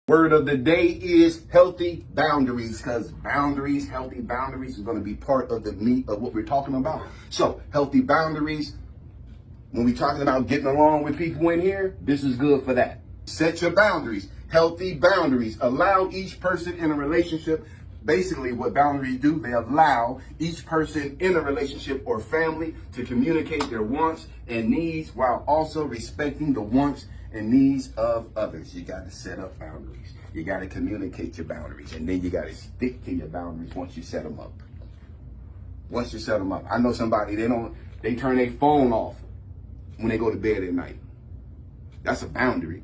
Word of the day is healthy boundaries, because healthy boundaries is going to be part of the meat of what we're talking about. So healthy boundaries, when we're talking about getting along with people in here, this is good for that. Set your boundaries, healthy boundaries. Allow each person in a relationship. Basically, what boundaries do, they allow each person in a relationship or family to communicate their wants and needs while also respecting the wants and needs of others. You got to set up boundaries. You got to communicate your boundaries, and then you got to stick to your boundaries once you set them up. Once you set them up. I know somebody, they turn their phone off when they go to bed at night. That's a boundary.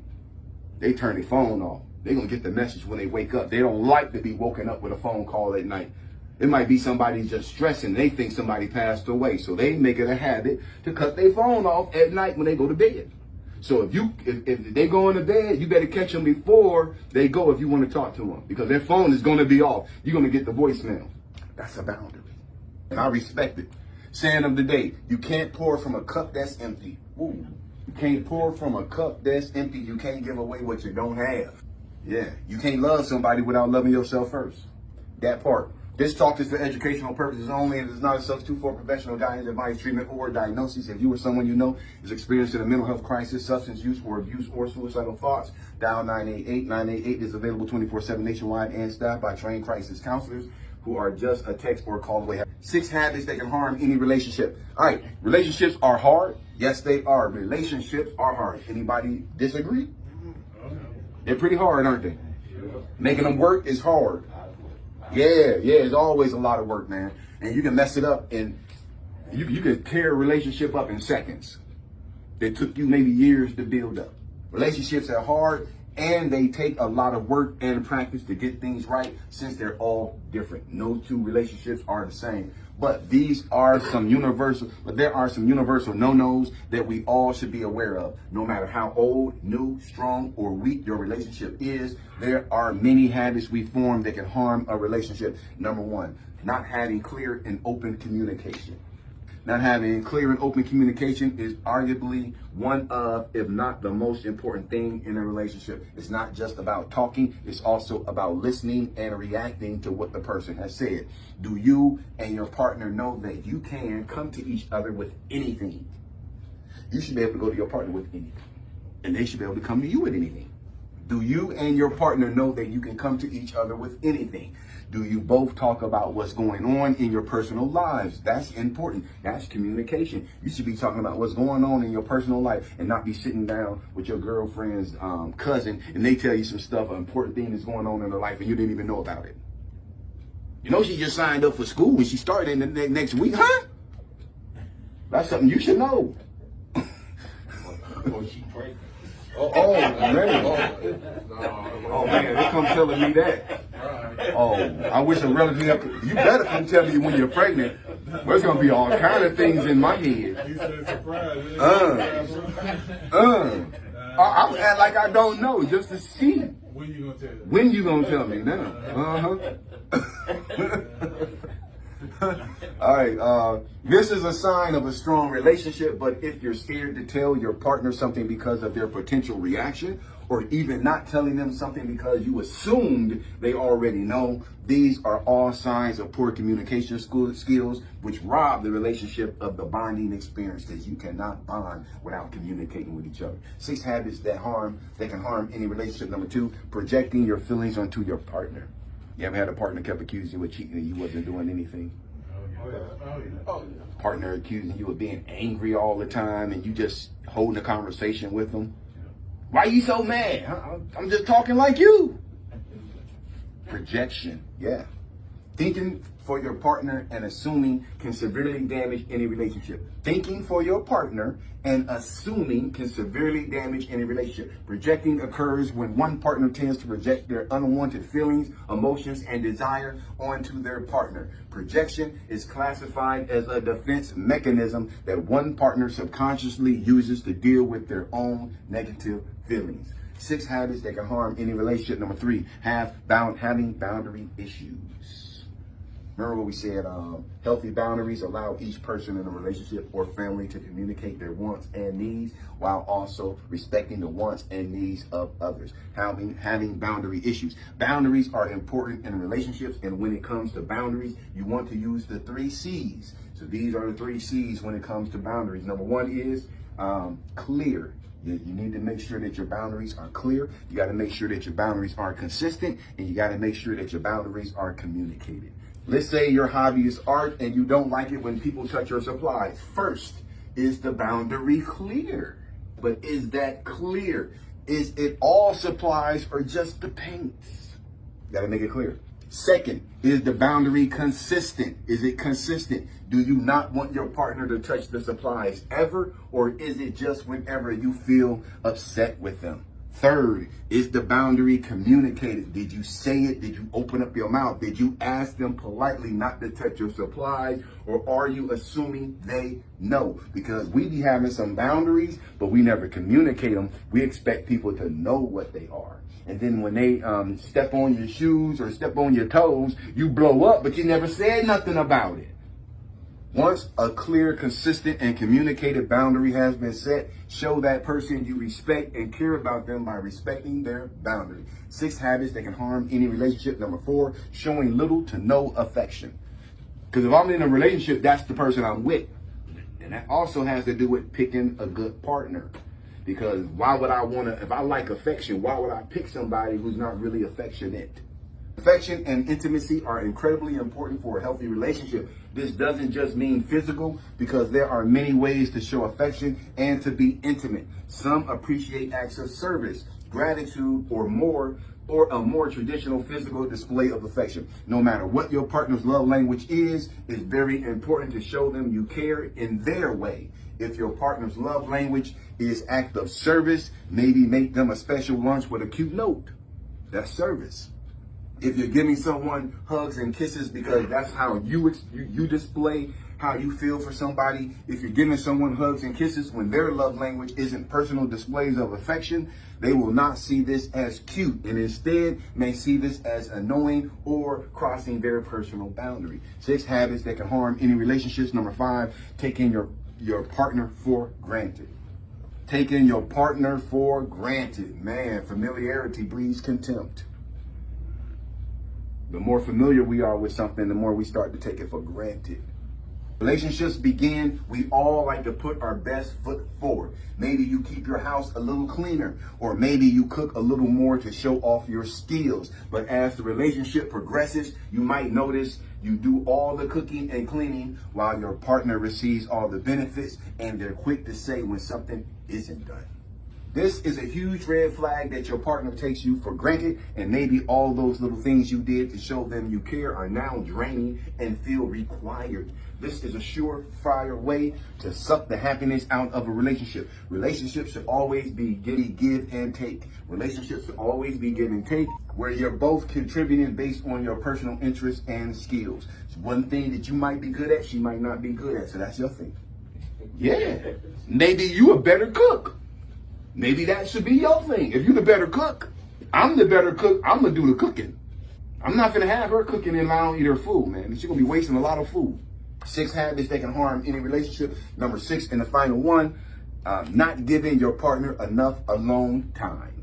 They turn their phone off. They're going to get the message when they wake up. They don't like to be woken up with a phone call at night. It might be somebody just stressing. They think somebody passed away. So they make it a habit to cut their phone off at night when they go to bed. So if they go into bed, you better catch them before they go if you want to talk to them. Because their phone is going to be off. You're going to get the voicemail. That's a boundary. And I respect it. Saying of the day, you can't pour from a cup that's empty. Ooh. You can't pour from a cup that's empty. You can't give away what you don't have. Yeah, you can't love somebody without loving yourself first. That part. This talk is for educational purposes only and is not a substitute for professional guidance, advice, treatment, or diagnosis. If you or someone you know is experiencing a mental health crisis, substance use or abuse, or suicidal thoughts, dial 988. 988 is available 24/7 nationwide and staffed by trained crisis counselors who are just a text or call away. 6 habits that can harm any relationship. All right, relationships are hard. Yes, they are. Relationships are hard. Anybody disagree? They're pretty hard, aren't they? Making them work is hard. Yeah, it's always a lot of work, man. And you can mess it up and you can tear a relationship up in seconds. That took you maybe years to build up. Relationships are hard and they take a lot of work and practice to get things right since they're all different. No two relationships are the same. But there are some universal no-nos that we all should be aware of. No matter how old, new, strong, or weak your relationship is, there are many habits we form that can harm a relationship. Number 1, not having clear and open communication. Not having clear and open communication is arguably one of, if not the most important thing in a relationship. It's not just about talking, it's also about listening and reacting to what the person has said. Do you and your partner know that you can come to each other with anything? You should be able to go to your partner with anything, and they should be able to come to you with anything. Do you and your partner know that you can come to each other with anything? Do you both talk about what's going on in your personal lives? That's important. That's communication. You should be talking about what's going on in your personal life and not be sitting down with your girlfriend's cousin and they tell you some stuff, an important thing that's going on in her life and you didn't even know about it. You know she just signed up for school and she started in the next week, huh? That's something you should know. She pregnant. Oh man! Oh man! They come telling me that. Oh, I wish a relative. You better come tell me when you're pregnant. There's gonna be all kind of things in my head. He said surprise. I'm gonna act like I don't know just to see. When you gonna tell me? When you gonna tell me now? All right, this is a sign of a strong relationship, but if you're scared to tell your partner something because of their potential reaction, or even not telling them something because you assumed they already know, these are all signs of poor communication skills, which rob the relationship of the bonding experience, because you cannot bond without communicating with each other. 6 habits that can harm any relationship. Number 2, projecting your feelings onto your partner. You ever had a partner kept accusing you of cheating and you wasn't doing anything? Partner accusing you of being angry all the time and you just holding a conversation with them. Why you so mad? I'm just talking like you. Projection, yeah. Thinking for your partner and assuming can severely damage any relationship. Thinking for your partner and assuming can severely damage any relationship. Projecting occurs when one partner tends to project their unwanted feelings, emotions, and desire onto their partner. Projection is classified as a defense mechanism that one partner subconsciously uses to deal with their own negative feelings. 6 habits that can harm any relationship. Number 3, having boundary issues. Remember what we said, healthy boundaries allow each person in a relationship or family to communicate their wants and needs while also respecting the wants and needs of others. Having boundary issues. Boundaries are important in relationships, and when it comes to boundaries, you want to use the 3 C's. So these are the 3 C's when it comes to boundaries. Number 1 is clear. You need to make sure that your boundaries are clear. You got to make sure that your boundaries are consistent, and you got to make sure that your boundaries are communicated. Let's say your hobby is art and you don't like it when people touch your supplies. First, is the boundary clear? But is that clear? Is it all supplies or just the paints? Got to make it clear. Second, is the boundary consistent? Is it consistent? Do you not want your partner to touch the supplies ever, or is it just whenever you feel upset with them? Third, is the boundary communicated? Did you say it? Did you open up your mouth? Did you ask them politely not to touch your supplies, or are you assuming they know? Because we be having some boundaries, but we never communicate them. We expect people to know what they are. And then when they step on your shoes or step on your toes, you blow up, but you never said nothing about it. Once a clear, consistent, and communicated boundary has been set, show that person you respect and care about them by respecting their boundary. 6 habits that can harm any relationship. Number 4, showing little to no affection. Because if I'm in a relationship, that's the person I'm with. And that also has to do with picking a good partner. Because why would I want to, if I like affection, why would I pick somebody who's not really affectionate? Affection and intimacy are incredibly important for a healthy relationship. This doesn't just mean physical, because there are many ways to show affection and to be intimate. Some appreciate acts of service, gratitude, or a more traditional physical display of affection. No matter what your partner's love language is, it's very important to show them you care in their way. If your partner's love language is act of service, maybe make them a special lunch with a cute note. That's service. If you're giving someone hugs and kisses because that's how you display how you feel for somebody, if you're giving someone hugs and kisses when their love language isn't personal displays of affection, they will not see this as cute and instead may see this as annoying or crossing their personal boundary. 6 habits that can harm any relationships. Number 5, taking your partner for granted. Taking your partner for granted. Man, familiarity breeds contempt. The more familiar we are with something, the more we start to take it for granted. Relationships begin, we all like to put our best foot forward. Maybe you keep your house a little cleaner, or maybe you cook a little more to show off your skills. But as the relationship progresses, you might notice you do all the cooking and cleaning while your partner receives all the benefits, and they're quick to say when something isn't done. This is a huge red flag that your partner takes you for granted, and maybe all those little things you did to show them you care are now draining and feel required. This is a surefire way to suck the happiness out of a relationship. Relationships should always be give and take. Relationships should always be give and take, where you're both contributing based on your personal interests and skills. It's one thing that you might be good at, she might not be good at, so that's your thing. Yeah, maybe you a better cook. Maybe that should be your thing. If you're the better cook, I'm the better cook, I'm going to do the cooking. I'm not going to have her cooking and I don't eat her food, man. She's going to be wasting a lot of food. 6 habits that can harm any relationship. Number 6, and the final one, not giving your partner enough alone time.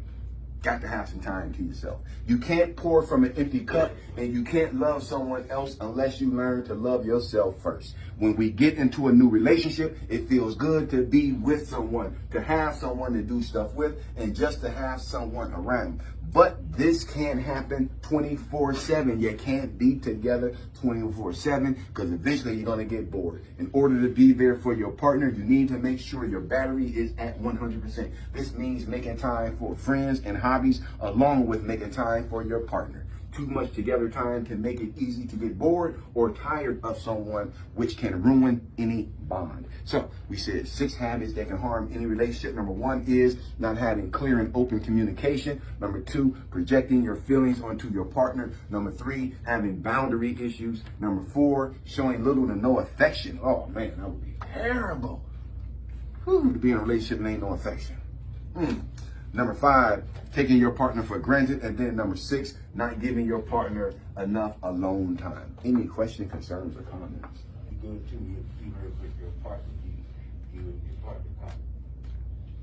Got to have some time to yourself. You can't pour from an empty cup, and you can't love someone else unless you learn to love yourself first. When we get into a new relationship, it feels good to be with someone, to have someone to do stuff with, and just to have someone around. But this can't happen 24/7. You can't be together 24/7 because eventually you're going to get bored. In order to be there for your partner, you need to make sure your battery is at 100%. This means making time for friends and hobbies along with making time for your partner. Too much together time can make it easy to get bored or tired of someone, which can ruin any bond. So we said 6 habits that can harm any relationship. Number 1 is not having clear and open communication. Number 2, projecting your feelings onto your partner. Number 3, having boundary issues. Number 4, showing little to no affection. Oh man, that would be terrible. To be in a relationship and ain't no affection. Number 5, taking your partner for granted. And then number 6, not giving your partner enough alone time. Any questions, concerns, or comments? Good too, even with your partner, you and your partner come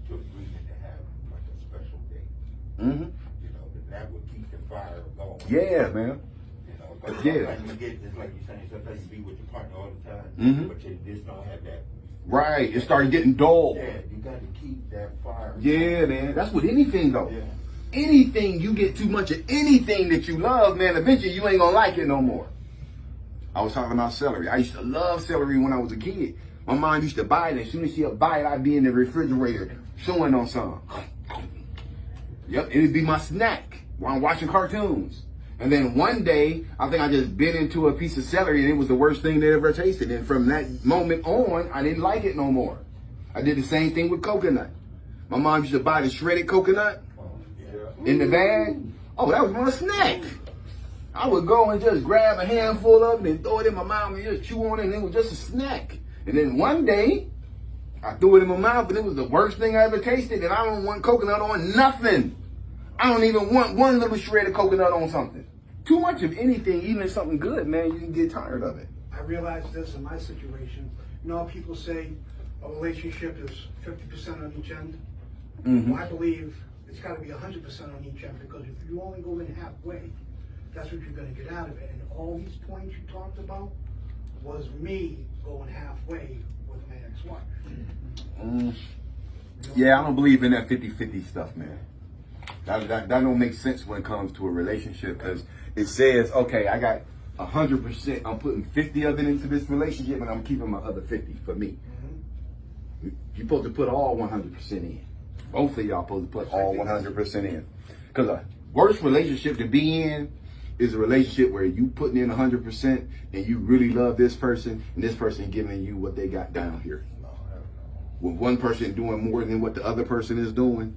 to agreement to have like a special day. Mm-hmm. You know, that would keep the fire going. Yeah, man. You know, but Yeah. sometimes you get, just like you're saying, sometimes you be with your partner all the time, Mhm. but you just don't have that. Right. It started getting dull. Yeah, you got to keep that fire. Yeah, man. That's with anything, though. Yeah. Anything, you get too much of anything that you love, man, eventually you ain't gonna like it no more. I was talking about celery. I used to love celery when I was a kid. My mom used to buy it. As soon as she'd buy it, I'd be in the refrigerator chewing on some. Yep, it'd be my snack while I'm watching cartoons. And then one day, I think I just bit into a piece of celery and it was the worst thing they ever tasted. And from that moment on, I didn't like it no more. I did the same thing with coconut. My mom used to buy the shredded coconut in the bag. Oh, that was my snack. I would go and just grab a handful of it and throw it in my mouth and just chew on it, and it was just a snack. And then one day, I threw it in my mouth and it was the worst thing I ever tasted, and I don't want coconut on nothing. I don't even want one little shred of coconut on something. Too much of anything, even if something good, man, you can get tired of it. I realized this in my situation. You know, people say a relationship is 50% on each end. Mhm. Well, I believe it's got to be 100% on each end, because if you only go in halfway, that's what you're going to get out of it. And all these points you talked about was me going halfway with my ex-wife. Mm. Yeah, I don't believe in that 50-50 stuff, man. That don't make sense when it comes to a relationship, because it says, okay, I got 100%, I'm putting 50 of it into this relationship, and I'm keeping my other 50 for me. You're supposed to put all 100% in. Both of y'all supposed to put all 100% in. Because a worst relationship to be in is a relationship where you putting in 100% and you really love this person, and this person giving you what they got down here. With one person doing more than what the other person is doing,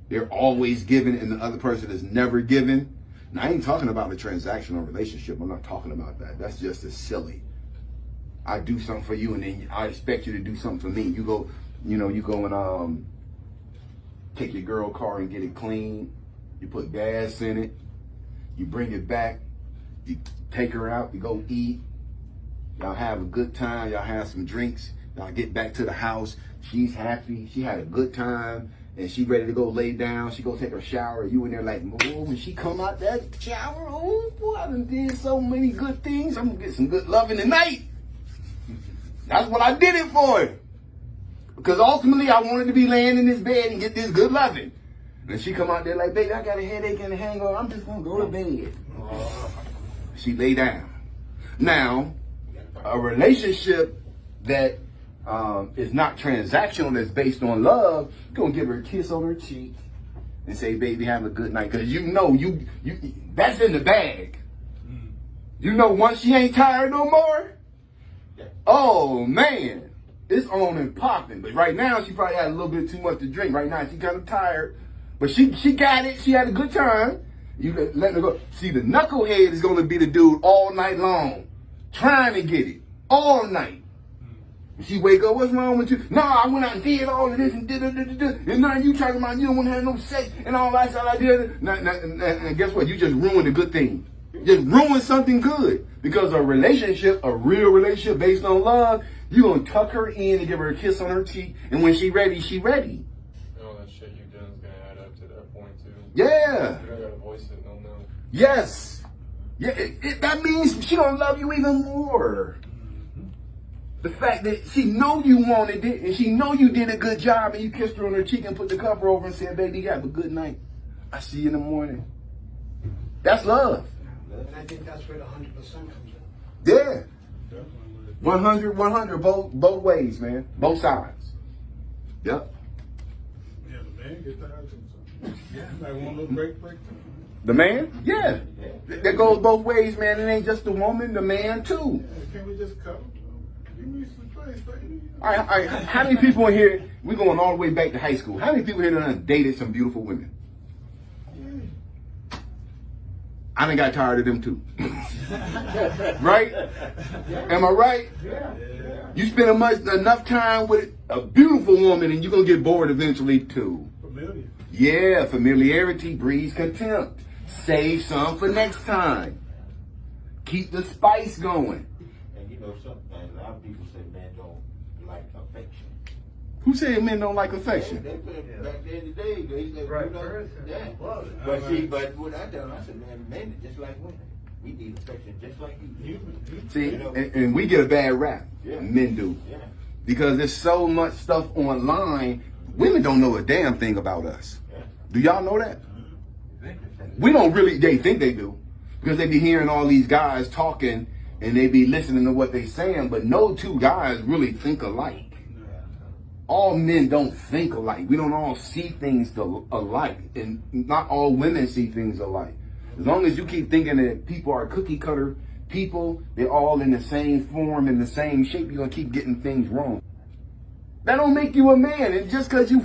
they're always giving and the other person is never giving. Now, I ain't talking about a transactional relationship. I'm not talking about that. That's just as silly. I do something for you and then I expect you to do something for me. You go and take your girl car and get it clean. You put gas in it. You bring it back. You take her out. You go eat. Y'all have a good time. Y'all have some drinks. Y'all get back to the house. She's happy. She had a good time. And she ready to go lay down. She go take her shower. You in there like, oh, when she come out that shower, oh boy, I done did so many good things. I'm gonna get some good loving tonight. That's what I did it for. Because ultimately I wanted to be laying in this bed and get this good loving. And she come out there like, baby, I got a headache and a hangover. I'm just gonna go to bed. She lay down. Now, a relationship that is not transactional, that's based on love, you're gonna give her a kiss on her cheek and say, baby, have a good night. Because you know you that's in the bag. You know once she ain't tired no more, oh man, it's on and popping. But right now she probably had a little bit too much to drink. Right now she kind of tired, but she got it. She had a good time. You let her go. See, the knucklehead is gonna be the dude all night long, trying to get it all night. She wake up, what's wrong with you? No, I went out and did all of this and did. And now you talking about you don't want to have no sex and all that stuff I did. And guess what? You just ruined a good thing. Just ruined something good. Because a relationship, a real relationship based on love, you're going to tuck her in and give her a kiss on her cheek. And when she ready, she ready. All that shit you've done is going to add up to that point, too. Yeah. You don't got to voice it, no. Yes. Yeah, that means she going to love you even more. The fact that she know you wanted it and she know you did a good job and you kissed her on her cheek and put the cover over and said, baby, you have a good night. I see you in the morning. That's love. And I think that's where the 100% comes in. Yeah. Definitely. 100, both ways, man. Both sides. Yep. Yeah, the man get tired sometimes. Yeah. Like one little break time. The man? Yeah. That goes both ways, man. It ain't just the woman, the man too. Yeah, can we just cut him? Give me some place, baby. All right. How many people in here, we going all the way back to high school, how many people here done dated some beautiful women? I done got tired of them too. Right? Am I right? Yeah. You spend enough time with a beautiful woman and you're going to get bored eventually too. Familiar. Yeah, familiarity breeds contempt. Save some for next time. Keep the spice going. And you know, sometimes a lot of people say men don't like affection. Who said men don't like affection? They back then in the day, they said, Right, you know, person. yeah. Love it. But see, but what I tell them, I said, man, men are just like women. We need affection just like you. See, You know? and we get a bad rap. Yeah. Men do. Yeah. Because there's so much stuff online, women don't know a damn thing about us. Yeah. Do y'all know that? We don't really, they think they do. Because they be hearing all these guys talking and they be listening to what they saying, but no two guys really think alike. All men don't think alike. We don't all see things alike. And not all women see things alike. As long as you keep thinking that people are cookie cutter people, they're all in the same form, in the same shape, you're going to keep getting things wrong. That don't make you a man. And just because you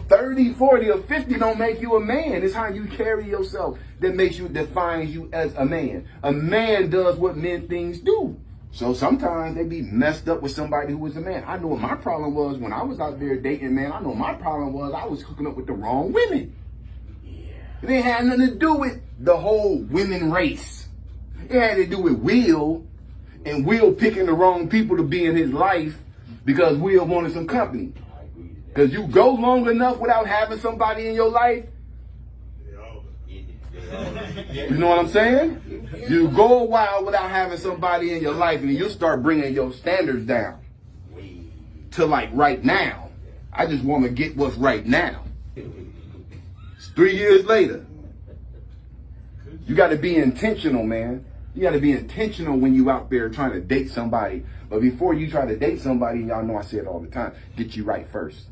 30, 40, or 50 don't make you a man. It's how you carry yourself that defines you as a man. A man does what men things do. So sometimes they be messed up with somebody who was a man. I know what my problem was when I was out there dating, man. I know my problem was I was hooking up with the wrong women. It ain't had nothing to do with the whole women race. It had to do with Will, and Will picking the wrong people to be in his life because Will wanted some company. I agree with that. Because you go long enough without having somebody in your life, Yeah. you know what I'm saying? You go a while without having somebody in your life, and you'll start bringing your standards down to like right now. I just want to get what's right now. It's 3 years later. You got to be intentional, man. You got to be intentional when you out there trying to date somebody. But before you try to date somebody, y'all know I say it all the time, get you right first.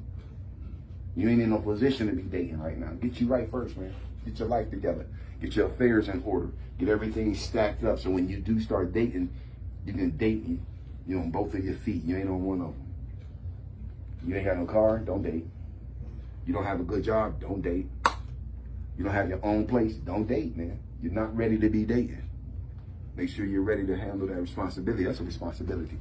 You ain't in no position to be dating right now. Get you right first, man. Get your life together. Get your affairs in order. Get everything stacked up so when you do start dating, you can date you on both of your feet. You ain't on one of them. You ain't got no car, don't date. You don't have a good job, don't date. You don't have your own place, don't date, man. You're not ready to be dating. Make sure you're ready to handle that responsibility. That's a responsibility.